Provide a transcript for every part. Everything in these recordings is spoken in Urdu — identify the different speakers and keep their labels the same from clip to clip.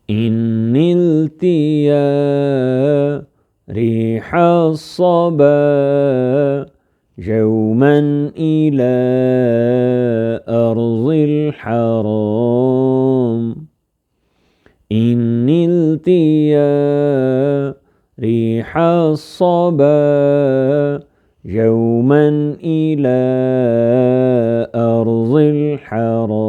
Speaker 1: إن التيا ريح الصبا يوما إلى أرض الحرام إن التيا ريح الصبا يوما إلى أرض الحرام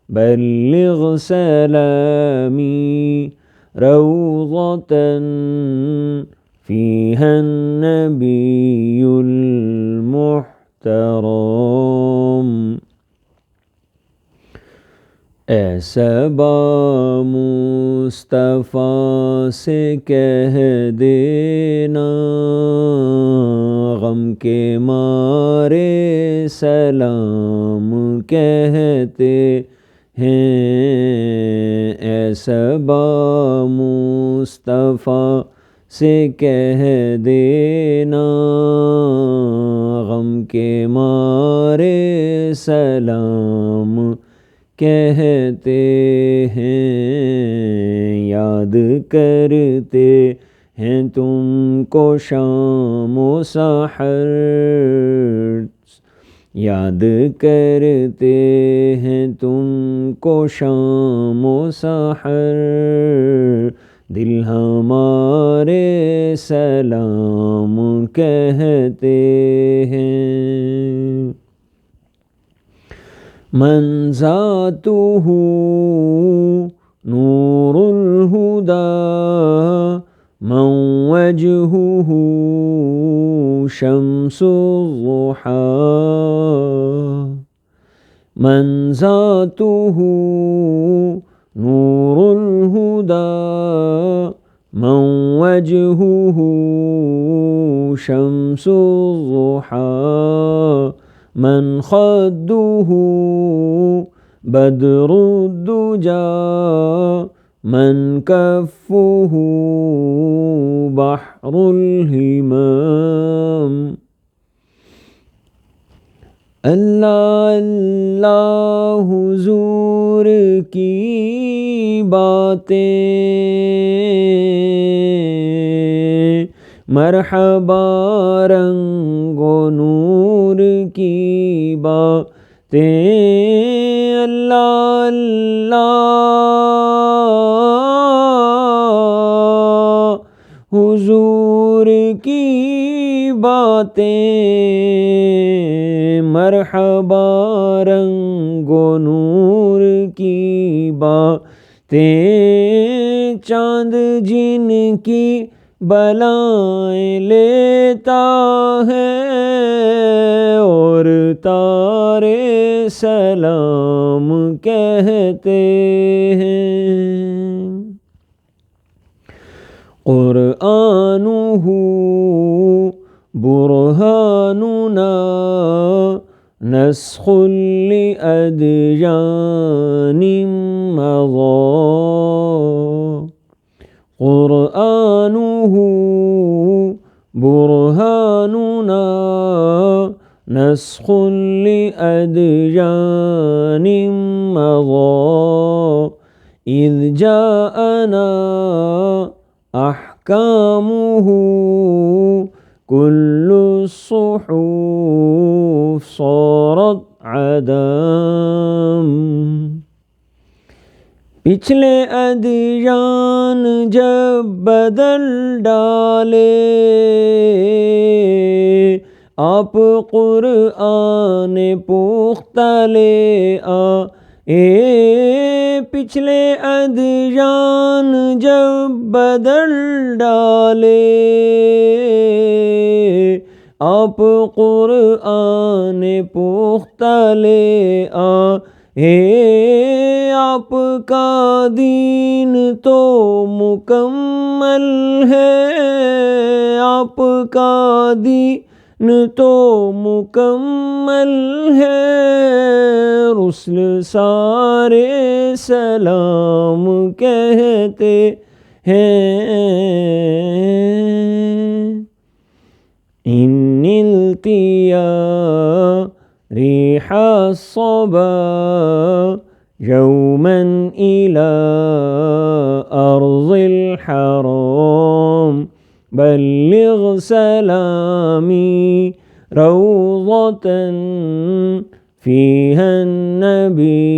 Speaker 1: بلغ سلامي روضة فيها النبي المحترم ایسا با مصطفیٰ سے کہہ دینا غم کے مارے سلام کہتے ہیں ایسا با مصطفیٰ سے کہہ دینا غم کے مارے سلام کہتے ہیں یاد کرتے ہیں تم کو شام و سحر یاد کرتے ہیں تم کو شام و سحر دل ہمارے سلام کہتے ہیں من ذاتہ نور الہدی من وجہہ شمس الضحی من ذاتہ نور الہدی من وجہہ شمس الضحی من خدہ بدر الدجا من کفہ بحر الہمام اللہ اللہ حضور کی باتیں مرحبا رنگ و نور کی باتیں اللہ اللہ حضور کی باتیں مرحبا رنگ و نور کی باتیں چاند جن کی بلائیں لیتا ہے اور تارے سلام کہتے ہیں قرآنہ برہاننا نسخ لأدیان مضی قرآنہ برہاننا نسخ لأدیان مضی اذ جاءنا احکامہ کل الصحف صارت عدم پچھلے ادیان جب بدل ڈالے آپ قرآن پختہ لے آئے پچھلے ادیان جب بدل ڈالے آپ قرآن پختہ لے آئے آپ کا دین تو مکمل ہے آپ کا دین تو مکمل ہے رسل سارے سلام کہتے ہیں ان التیا ریح الصبا يوما إلى أرض الحرام بلغ سلامي روضة فيها النبي